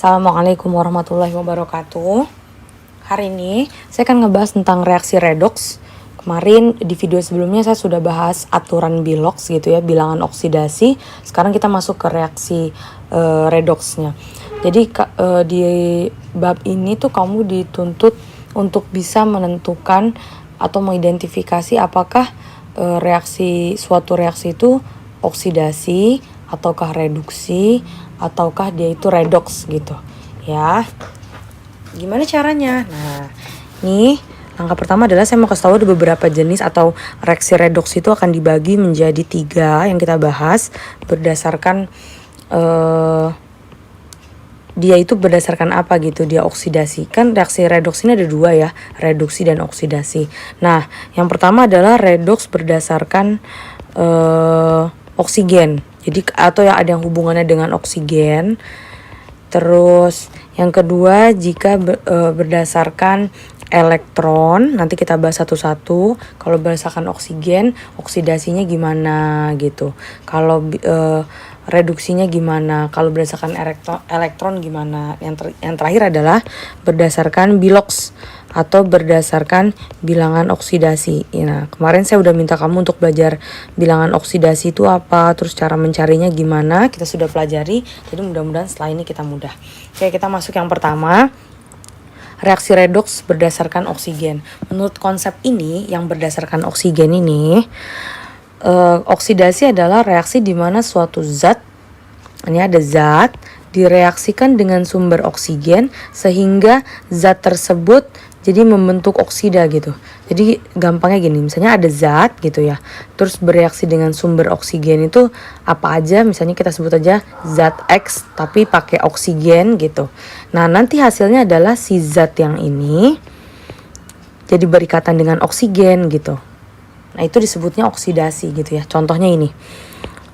Assalamualaikum warahmatullahi wabarakatuh. Hari ini saya akan ngebahas tentang reaksi redoks. Kemarin di video sebelumnya saya sudah bahas aturan Bilox gitu ya, bilangan oksidasi. Sekarang kita masuk ke reaksi redoksnya. Jadi di bab ini tuh kamu dituntut untuk bisa menentukan atau mengidentifikasi apakah suatu reaksi itu oksidasi ataukah reduksi ataukah dia itu redoks gitu ya. Gimana caranya? Nah, nih langkah pertama adalah saya mau kasih tahu ada beberapa jenis atau reaksi redoks itu akan dibagi menjadi 3 yang kita bahas berdasarkan dia itu berdasarkan apa gitu, dia oksidasi. Kan reaksi redoks ini ada 2 ya, reduksi dan oksidasi. Nah, yang pertama adalah redoks berdasarkan oksigen. Jadi atau yang ada yang hubungannya dengan oksigen. Terus yang kedua jika berdasarkan elektron, nanti kita bahas satu-satu. Kalau berdasarkan oksigen, oksidasinya gimana gitu. Kalau reduksinya gimana, kalau berdasarkan elektron gimana. Yang terakhir adalah berdasarkan Bilox atau berdasarkan bilangan oksidasi. Nah, kemarin saya udah minta kamu untuk belajar bilangan oksidasi itu apa, terus cara mencarinya gimana, kita sudah pelajari. Jadi mudah-mudahan setelah ini kita mudah. Oke, kita masuk yang pertama. Reaksi redoks berdasarkan oksigen. Menurut konsep ini, yang berdasarkan oksigen ini, oksidasi adalah reaksi di mana suatu zat, ini ada zat, direaksikan dengan sumber oksigen sehingga zat tersebut jadi membentuk oksida gitu. Jadi gampangnya gini, misalnya ada zat gitu ya, terus bereaksi dengan sumber oksigen itu apa aja, misalnya kita sebut aja zat X tapi pakai oksigen gitu. Nah, nanti hasilnya adalah si zat yang ini jadi berikatan dengan oksigen gitu. Nah, itu disebutnya oksidasi gitu ya. Contohnya ini,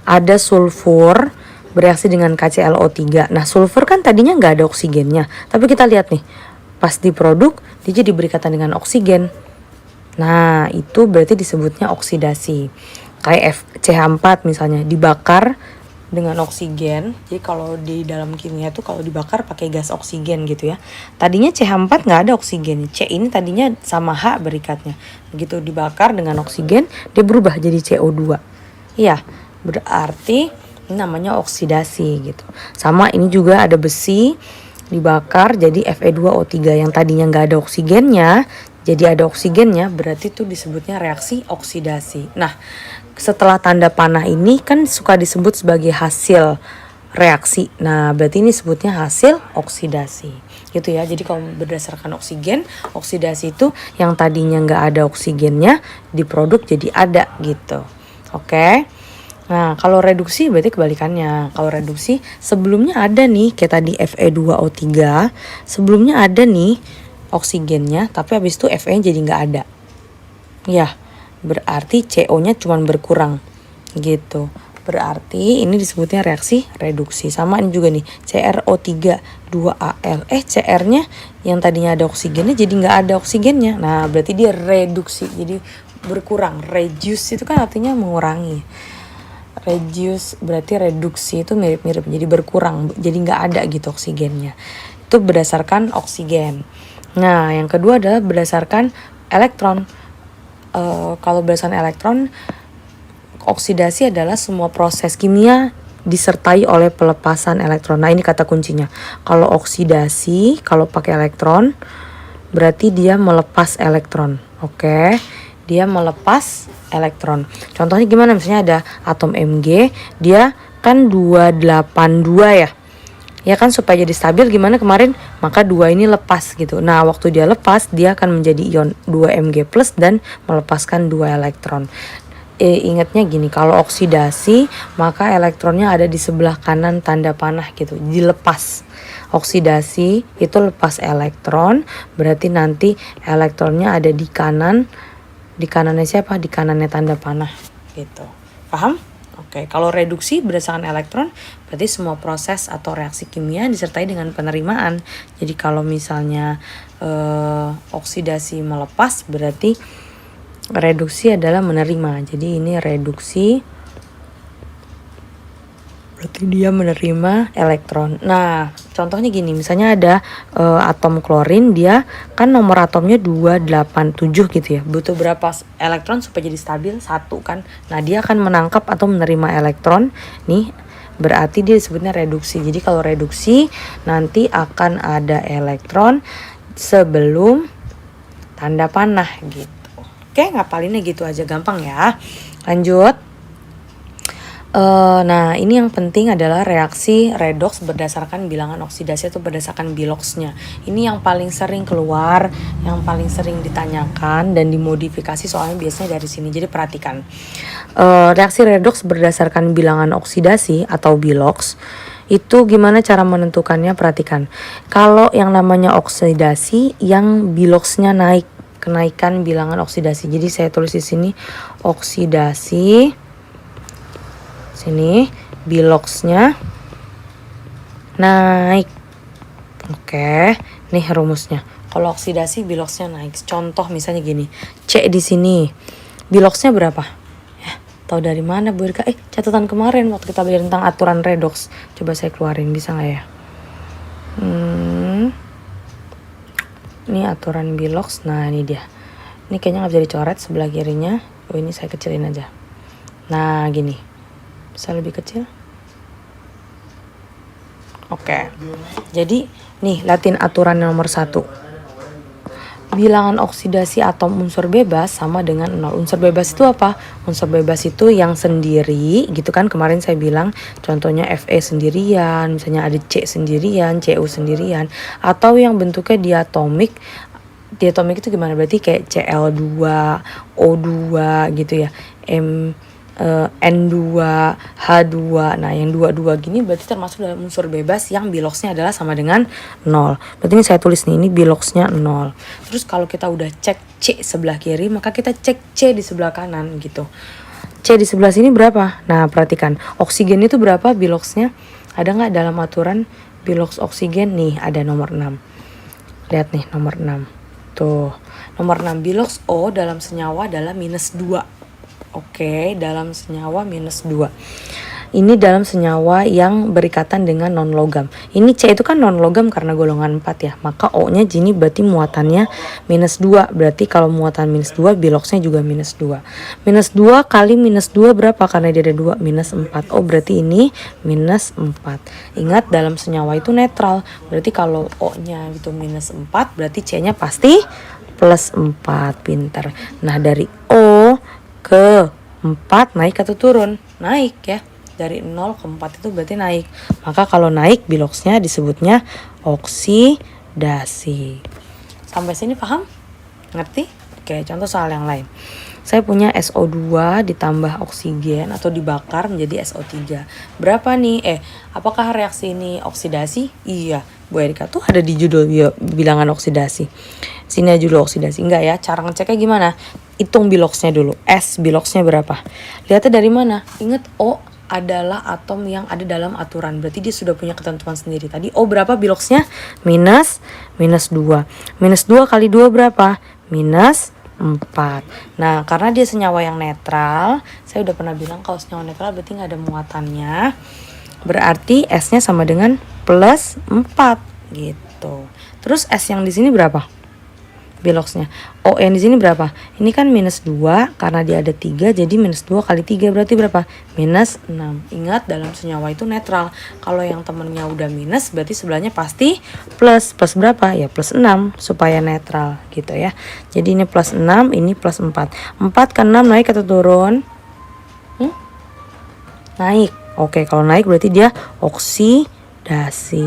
ada sulfur bereaksi dengan KClO3. Nah, sulfur kan tadinya nggak ada oksigennya, tapi kita lihat nih, pas diproduk dia jadi berikatan dengan oksigen. Nah, itu berarti disebutnya oksidasi. Kayak CH4 misalnya dibakar dengan oksigen. Jadi kalau di dalam kimia tuh kalau dibakar pakai gas oksigen gitu ya. Tadinya CH4 nggak ada oksigen. C ini tadinya sama H berikatnya. Begitu dibakar dengan oksigen, dia berubah jadi CO2. Iya, berarti ini namanya oksidasi gitu. Sama ini juga ada besi dibakar jadi Fe2O3 yang tadinya nggak ada oksigennya jadi ada oksigennya, berarti itu disebutnya reaksi oksidasi. Nah, setelah tanda panah ini kan suka disebut sebagai hasil reaksi. Nah, berarti ini sebutnya hasil oksidasi gitu ya. Jadi kalau berdasarkan oksigen, oksidasi itu yang tadinya nggak ada oksigennya diproduk jadi ada gitu. Oke. Nah, kalau reduksi berarti kebalikannya. Kalau reduksi sebelumnya ada nih kayak tadi Fe2O3, sebelumnya ada nih oksigennya, tapi habis itu Fe jadi nggak ada. Ya, berarti CO-nya cuma berkurang gitu. Berarti ini disebutnya reaksi reduksi. Sama ini juga nih, CrO3 2Al. CR-nya yang tadinya ada oksigennya jadi nggak ada oksigennya. Nah, berarti dia reduksi, jadi berkurang. Reduce itu kan artinya mengurangi. Reduce berarti reduksi itu mirip-mirip, jadi berkurang, jadi nggak ada gitu oksigennya. Itu berdasarkan oksigen. Nah, yang kedua adalah berdasarkan elektron. Kalau berdasarkan elektron, oksidasi adalah semua proses kimia disertai oleh pelepasan elektron. Nah, ini kata kuncinya. Kalau oksidasi, kalau pakai elektron, berarti dia melepas elektron. Oke. Dia melepas elektron. Contohnya gimana? Misalnya ada atom Mg, dia kan 282 ya. Ya kan, supaya jadi stabil gimana kemarin? Maka 2 ini lepas gitu. Nah, waktu dia lepas, dia akan menjadi ion 2Mg plus dan melepaskan 2 elektron. Ingatnya gini, kalau oksidasi maka elektronnya ada di sebelah kanan tanda panah gitu, dilepas. Oksidasi itu lepas elektron, berarti nanti elektronnya ada di kanan. Di kanannya siapa? Di kanannya tanda panah gitu. Paham? Oke, kalau reduksi berdasarkan elektron berarti semua proses atau reaksi kimia disertai dengan penerimaan. Jadi kalau misalnya oksidasi melepas berarti reduksi adalah menerima. Jadi ini reduksi berarti dia menerima elektron. Nah, Contohnya gini, misalnya ada atom klorin, dia kan nomor atomnya 287 gitu ya. Butuh berapa elektron supaya jadi stabil? 1 kan. Nah, dia akan menangkap atau menerima elektron nih. Berarti dia disebutnya reduksi. Jadi kalau reduksi nanti akan ada elektron sebelum tanda panah gitu. Oke, ngapalinnya gitu aja, gampang ya. Lanjut. Nah, ini yang penting adalah reaksi redoks berdasarkan bilangan oksidasi atau berdasarkan biloksnya. Ini yang paling sering keluar, yang paling sering ditanyakan dan dimodifikasi soalnya biasanya dari sini. Jadi perhatikan. Reaksi redoks berdasarkan bilangan oksidasi atau biloks itu gimana cara menentukannya? Perhatikan. Kalau yang namanya oksidasi, yang biloksnya naik, kenaikan bilangan oksidasi. Jadi saya tulis di sini oksidasi. Sini biloksnya naik. Oke, nih rumusnya. Kalau oksidasi biloksnya naik. Contoh misalnya gini, C di sini. Biloksnya berapa? Ya, tahu dari mana Bu Irka? Catatan kemarin waktu kita belajar tentang aturan redoks. Coba saya keluarin, bisa nggak ya? Ini aturan biloks. Nah, ini dia. Ini kayaknya nggak bisa dicoret sebelah kirinya. Oh, ini saya kecilin aja. Nah, gini. Bisa lebih kecil. Oke. Jadi nih liatin aturan nomor 1. Bilangan oksidasi atom unsur bebas sama dengan 0. Unsur bebas itu apa? Unsur bebas itu yang sendiri gitu kan. Kemarin saya bilang contohnya Fe sendirian, misalnya ada C sendirian, Cu sendirian, atau yang bentuknya diatomik. Diatomik itu gimana? Berarti kayak Cl2, O2 gitu ya. N2, H2. Nah, yang 2 gini berarti termasuk dalam unsur bebas yang biloksnya adalah sama dengan 0. Berarti ini saya tulis nih, ini biloksnya 0. Terus kalau kita udah cek C sebelah kiri, maka kita cek C di sebelah kanan gitu. C di sebelah sini berapa? Nah, perhatikan. Oksigen itu berapa biloksnya? Ada nggak dalam aturan biloks oksigen? Nih, ada nomor 6. Lihat nih, nomor 6. Tuh, nomor 6 biloks O dalam senyawa adalah -2. Oke, dalam senyawa -2. Ini dalam senyawa yang berikatan dengan non-logam. Ini C itu kan non-logam karena golongan 4 ya. Maka O-nya gini berarti muatannya -2. Berarti kalau muatan -2, biloksnya juga -2. -2 kali -2 berapa? Karena dia ada 2, -4. Oh, berarti ini -4. Ingat dalam senyawa itu netral. Berarti kalau O-nya itu -4, berarti C-nya pasti +4. Pinter. Nah, dari O ke 4 naik atau turun? Naik ya. Dari 0 ke 4 itu berarti naik. Maka kalau naik biloksnya disebutnya oksidasi. Sampai sini paham? Ngerti? Oke, contoh soal yang lain. Saya punya SO2 ditambah oksigen atau dibakar menjadi SO3. Berapa nih? Apakah reaksi ini oksidasi? Iya. Bu Erika tuh ada di judul bilangan oksidasi. Sini aja dulu oksidasi. Enggak ya, cara ngeceknya gimana? Hitung biloksnya dulu. S biloksnya berapa? Lihatnya dari mana? Ingat O adalah atom yang ada dalam aturan. Berarti dia sudah punya ketentuan sendiri. Tadi O berapa biloksnya? -2. -2 kali 2 berapa? -4. Nah, karena dia senyawa yang netral, saya udah pernah bilang kalau senyawa netral berarti nggak ada muatannya. Berarti S-nya sama dengan +4 gitu. Terus S yang di sini berapa? Biloksnya. O yang di sini berapa? Ini kan -2 karena dia ada 3, jadi -2 kali 3 berarti berapa? -6. Ingat dalam senyawa itu netral. Kalau yang temennya udah minus berarti sebelahnya pasti plus. Plus berapa? Ya +6 supaya netral gitu ya. Jadi ini +6, ini +4. 4 ke 6 naik atau turun? Naik. Oke, kalau naik berarti dia oksidasi.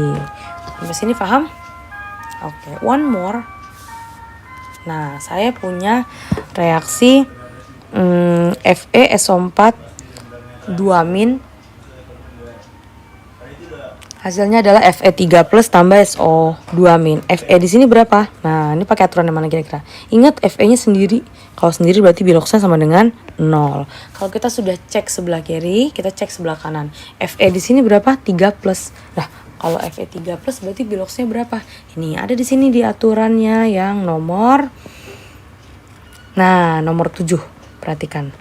Sampai sini paham? Oke, one more. Nah, saya punya reaksi FeSO4 2-. Hasilnya adalah Fe3+ tambah SO2-. Fe di sini berapa? Nah, ini pakai aturan yang mana kira-kira? Ingat Fe-nya sendiri. Kalau sendiri berarti biloksnya sama dengan 0. Kalau kita sudah cek sebelah kiri, kita cek sebelah kanan. Fe di sini berapa? 3+. Nah, kalau Fe3+ berarti biloksnya berapa? Ini ada di sini di aturannya yang nomor 7. Perhatikan.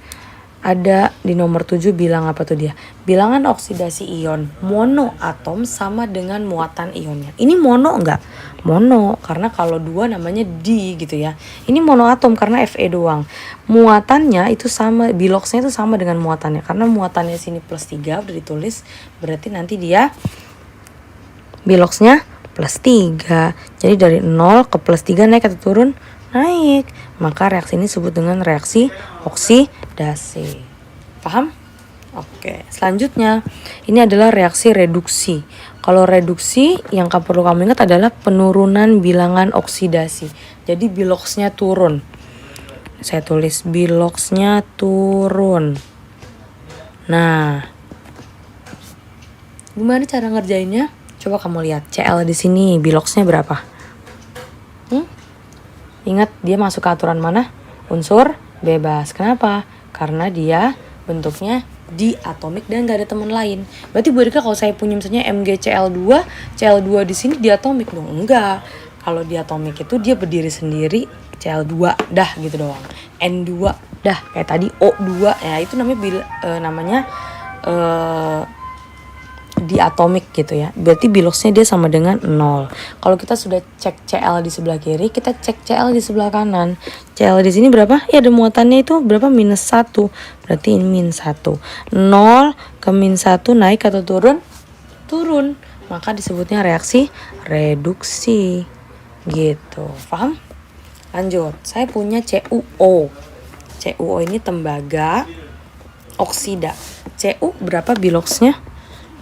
Ada di nomor 7 bilang apa tuh dia? Bilangan oksidasi ion monoatom sama dengan muatan ionnya. Ini mono enggak? Mono, karena kalau 2 namanya di gitu ya. Ini monoatom karena Fe doang. Muatannya itu sama, biloxnya itu sama dengan muatannya. Karena muatannya sini plus 3 udah ditulis, berarti nanti dia biloxnya plus 3. Jadi dari 0 ke plus 3 naik atau turun? Naik. Maka reaksi ini disebut dengan reaksi oksidasi. Paham? Oke, selanjutnya ini adalah reaksi reduksi. Kalau reduksi yang perlu kamu ingat adalah penurunan bilangan oksidasi. Jadi biloxnya turun. Saya tulis biloxnya turun. Nah, gimana cara ngerjainnya? Coba kamu lihat Cl di sini biloxnya berapa? Ingat dia masuk ke aturan mana? Unsur bebas. Kenapa? Karena dia bentuknya diatomik dan gak ada teman lain. Berarti Bu Erika kalau saya punya misalnya MgCl2, Cl2 di sini diatomik dong? Enggak. Kalau diatomik itu dia berdiri sendiri, Cl2 dah gitu doang. N2 dah kayak tadi O2 ya itu namanya diatomik gitu ya. Berarti biloxnya dia sama dengan 0. Kalau kita sudah cek Cl di sebelah kiri, kita cek Cl di sebelah kanan. Cl di sini berapa? Ya ada muatannya itu berapa? Minus 1. Berarti ini minus 1. 0 ke minus 1 naik atau turun? Turun. Maka disebutnya reaksi reduksi. Gitu. Paham? Lanjut. Saya punya CuO. CuO ini tembaga oksida. Cu berapa biloxnya?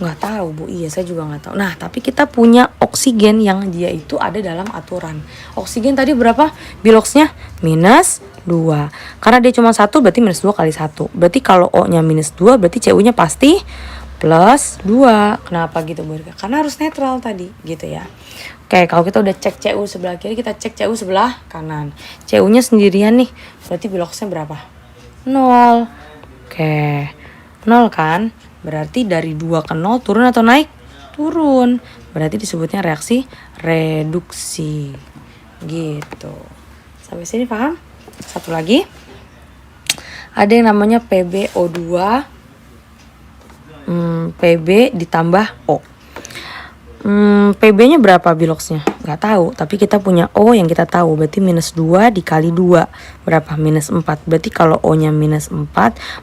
Nggak tahu Bu, iya saya juga nggak tahu. Nah tapi kita punya oksigen yang dia itu ada dalam aturan. Oksigen tadi berapa biloxnya? Minus 2. Karena dia cuma 1 berarti minus 2 kali 1. Berarti kalau O nya minus 2 berarti Cu nya pasti plus 2. Kenapa gitu Bu? Karena harus netral tadi gitu ya. Oke, kalau kita udah cek Cu sebelah kiri, kita cek Cu sebelah kanan. Cu nya sendirian nih, berarti biloxnya berapa? 0. Oke, 0 kan? Berarti dari 2 ke 0 turun atau naik? Turun. Berarti disebutnya reaksi reduksi. Gitu. Sampai sini paham? Satu lagi. Ada yang namanya PbO2. Pb ditambah O. Pb-nya berapa biloxnya? Gak tahu, tapi kita punya O yang kita tahu. Berarti minus 2 dikali 2. Berapa? Minus 4. Berarti kalau O-nya minus 4,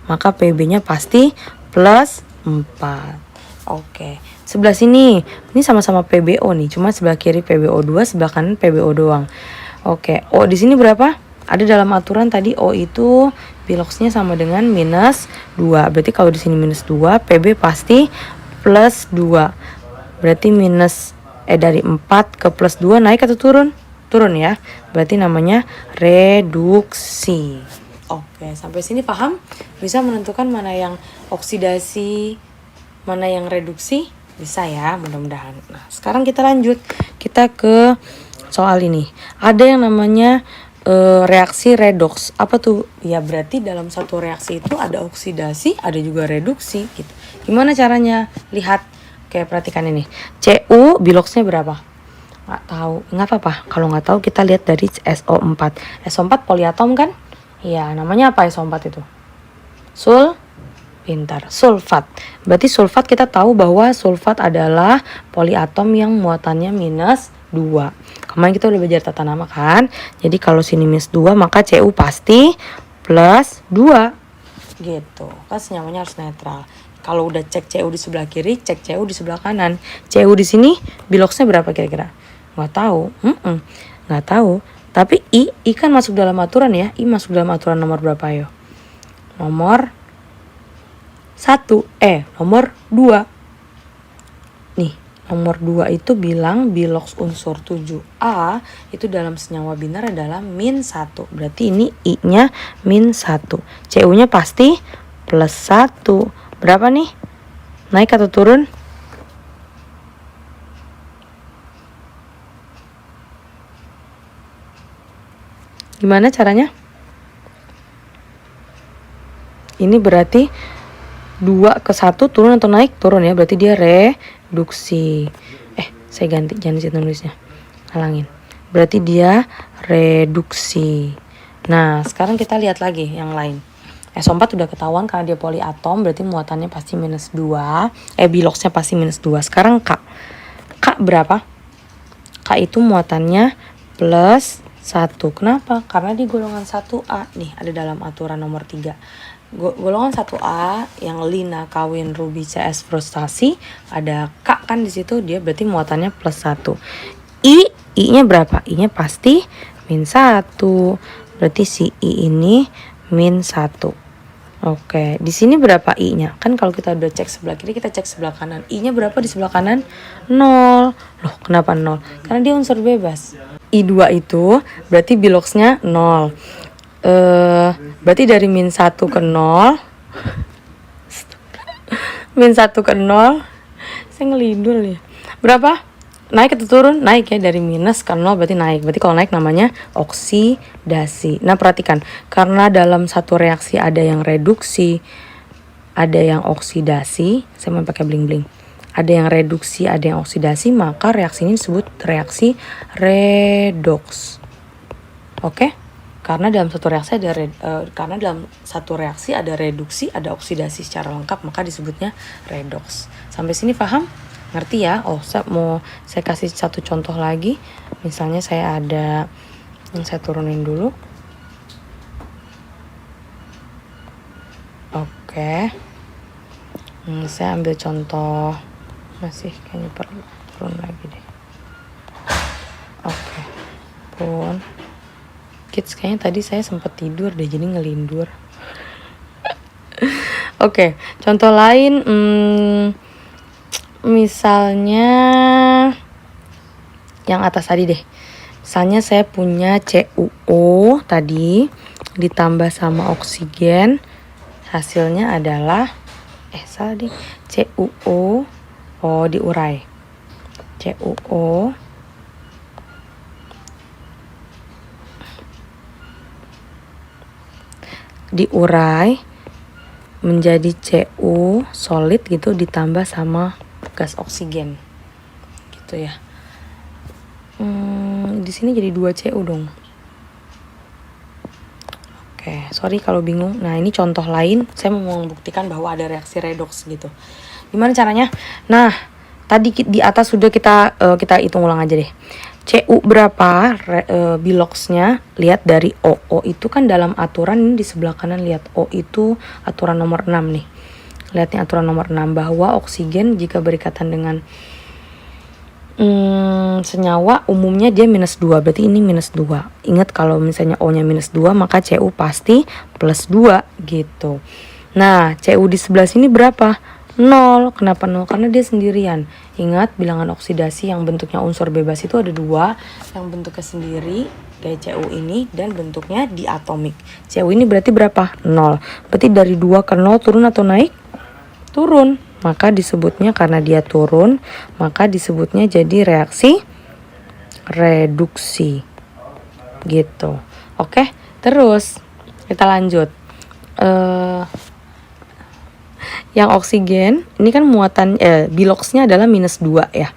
maka Pb-nya pasti plus 4. Oke. Sebelah sini, ini sama-sama PbO nih. Cuma sebelah kiri PbO2, sebelah kanan PbO doang. Oke, O di sini berapa? Ada dalam aturan tadi O itu biloxnya sama dengan minus 2. Berarti kalau di sini minus 2, Pb pasti plus 2. Berarti dari 4 ke plus 2 naik atau turun? Turun ya. Berarti namanya reduksi. Oke, sampai sini paham? Bisa menentukan mana yang oksidasi, mana yang reduksi? Bisa ya, mudah-mudahan. Nah, sekarang kita lanjut. Kita ke soal ini. Ada yang namanya reaksi redoks. Apa tuh? Ya berarti dalam satu reaksi itu ada oksidasi, ada juga reduksi gitu. Gimana caranya? Lihat. Oke, perhatikan ini. Cu biloxnya berapa? Nggak tahu. Nggak apa-apa. Kalau nggak tahu kita lihat dari SO4. SO4 poliatom kan? Iya, namanya apa SO4 itu? Pintar. Sulfat. Berarti sulfat kita tahu bahwa sulfat adalah poliatom yang muatannya minus 2. Kemarin kita udah belajar tata nama kan? Jadi kalau sini minus 2 maka Cu pasti plus 2. Gitu. Kan senyamanya harus netral. Kalau udah cek Cu di sebelah kiri, cek Cu di sebelah kanan. Cu di sini biloxnya berapa kira-kira? Nggak tahu. Nggak tahu. Tapi I kan masuk dalam aturan ya. I masuk dalam aturan nomor berapa yo? Nomor 1. Nomor 2. Nih, nomor 2 itu bilang bilox unsur 7A itu dalam senyawa binar adalah min 1. Berarti ini I-nya min 1. Cu-nya pasti plus 1. Berapa nih? Naik atau turun? Gimana caranya? Ini berarti 2 ke 1 turun atau naik? Turun ya, berarti dia reduksi. Saya ganti, jangan disitu nulisnya. Halangin. Berarti dia reduksi. Nah, sekarang kita lihat lagi yang lain. SO4 udah ketahuan karena dia poliatom, berarti muatannya pasti -2. Biloxnya pasti -2. Sekarang K. K berapa? K itu muatannya +1. Kenapa? Karena di golongan 1A nih, ada dalam aturan nomor 3. Golongan 1A yang Lina kawin Ruby CS frustasi, ada K kan di situ, dia berarti muatannya +1. I-nya berapa? I-nya pasti -1. Berarti si I ini -1. Oke, di sini berapa I-nya? Kan kalau kita udah cek sebelah kiri, kita cek sebelah kanan. I-nya berapa di sebelah kanan? 0. Loh, kenapa 0? Karena dia unsur bebas. I2 itu berarti biloxnya 0. Berarti dari -1 ke 0. -1 ke 0. Saya ngelidul ya. Berapa? Naik atau turun? Naik ya, dari minus ke 0 berarti naik. Berarti kalau naik namanya oksidasi. Nah perhatikan, karena dalam satu reaksi ada yang reduksi, ada yang oksidasi. Saya mau pakai bling-bling. Ada yang reduksi, ada yang oksidasi, maka reaksi ini disebut reaksi redoks. Oke? Karena dalam satu reaksi ada reduksi, ada oksidasi secara lengkap, maka disebutnya redoks. Sampai sini paham? Ngerti ya? Saya kasih satu contoh lagi. Misalnya saya ada yang saya turunin dulu. Oke. Saya ambil contoh, masih kayaknya perlu turun lagi deh. Oke. Pun kids, kayaknya tadi saya sempat tidur deh, jadi ngelindur. Oke, contoh lain, misalnya yang atas tadi deh. Misalnya saya punya CuO tadi ditambah sama oksigen, hasilnya adalah CuO diurai. CuO diurai menjadi Cu solid gitu, ditambah sama gas oksigen gitu ya. Di sini jadi 2 Cu dong. Oke, sorry kalau bingung. Nah ini contoh lain, saya mau membuktikan bahwa ada reaksi redoks gitu. Gimana caranya? Nah tadi di atas sudah kita hitung ulang aja deh. Cu berapa biloxnya, lihat dari O. O itu kan dalam aturan, ini di sebelah kanan lihat O itu aturan nomor 6 nih. Lihat nih aturan nomor 6, bahwa oksigen jika berikatan dengan senyawa umumnya dia -2, berarti ini -2. Ingat kalau misalnya O-nya -2 maka Cu pasti +2 gitu. Nah Cu di sebelah sini berapa? 0. Kenapa 0? Karena dia sendirian. Ingat bilangan oksidasi yang bentuknya unsur bebas itu ada 2, yang bentuknya sendiri kayak Cu ini dan bentuknya diatomik. Cu ini berarti berapa? 0. Berarti dari 2 ke 0 turun atau naik? Turun. Maka disebutnya, karena dia turun, maka disebutnya jadi reaksi reduksi gitu. Oke, terus kita lanjut. Yang oksigen ini kan muatan biloxnya adalah -2 ya.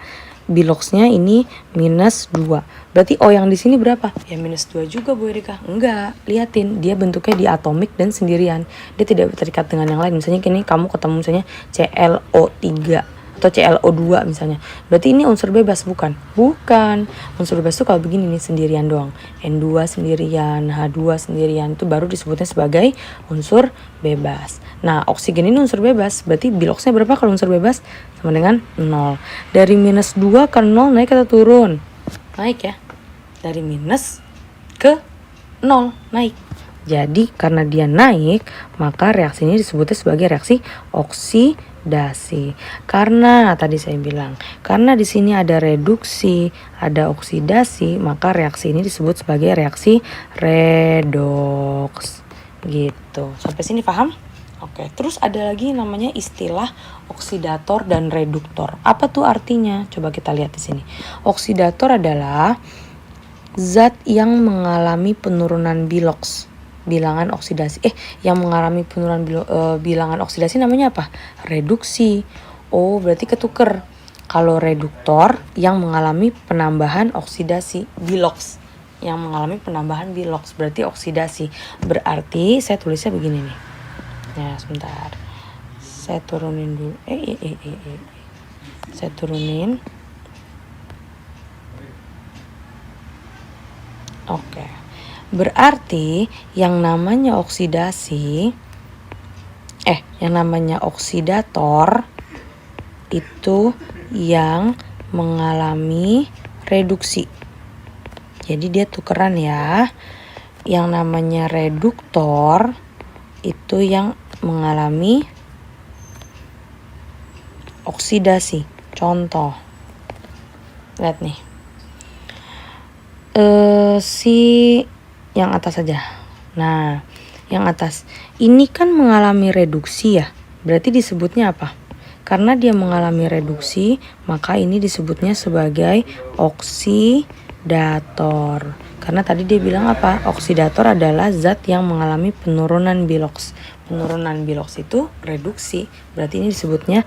Biloxnya ini -2. Berarti O yang di sini berapa? Ya -2 juga Bu Erika. Enggak, liatin dia bentuknya diatomik dan sendirian. Dia tidak terikat dengan yang lain. Misalnya gini, kamu ketemu misalnya ClO3 atau ClO2 misalnya. Berarti ini unsur bebas bukan? Bukan. Unsur bebas itu kalau begini nih, sendirian doang. N2 sendirian, H2 sendirian, itu baru disebutnya sebagai unsur bebas. Nah, oksigen ini unsur bebas, berarti biloxnya berapa kalau unsur bebas? Sama dengan 0. Dari -2 ke 0 naik atau turun? Naik ya. Dari minus ke 0 naik. Jadi karena dia naik, maka reaksi ini disebutnya sebagai reaksi oksidasi. Karena tadi saya bilang, karena di sini ada reduksi, ada oksidasi, maka reaksi ini disebut sebagai reaksi redoks. Gitu. Sampai sini paham? Oke, terus ada lagi namanya istilah oksidator dan reduktor. Apa tuh artinya? Coba kita lihat di sini. Oksidator adalah zat yang mengalami penurunan bilox, bilangan oksidasi. Yang mengalami penurunan bilangan oksidasi namanya apa? Reduksi. Oh, berarti ketuker. Kalau reduktor yang mengalami penambahan oksidasi, bilox. Yang mengalami penambahan bilox berarti oksidasi. Berarti saya tulisnya begini nih. Ya, sebentar. Saya turunin dulu. Saya turunin. Oke. Berarti yang namanya oksidasi, yang namanya oksidator itu yang mengalami reduksi. Jadi dia tukeran ya. Yang namanya reduktor itu yang mengalami oksidasi. Contoh. Lihat nih. Si yang atas saja. Nah, yang atas ini kan mengalami reduksi ya. Berarti disebutnya apa? Karena dia mengalami reduksi, maka ini disebutnya sebagai oksidator. Karena tadi dia bilang apa? Oksidator adalah zat yang mengalami penurunan biloks. Penurunan biloks itu reduksi. Berarti ini disebutnya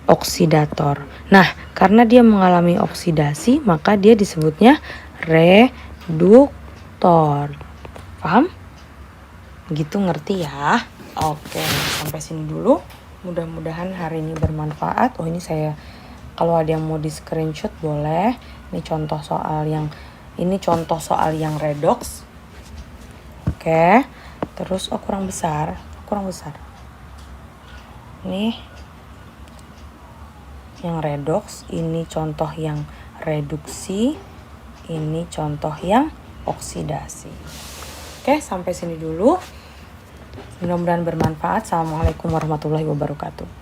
oksidator. Nah, karena dia mengalami oksidasi, maka dia disebutnya reduktor. Paham? Gitu, ngerti ya? Oke, sampai sini dulu. Mudah-mudahan hari ini bermanfaat. Oh, ini saya kalau ada yang mau di screenshot boleh. Ini contoh soal yang redox. Oke. Terus kurang besar. Nih yang redox, ini contoh yang reduksi, ini contoh yang oksidasi. Oke, sampai sini dulu. Mudah-mudahan bermanfaat. Assalamualaikum warahmatullahi wabarakatuh.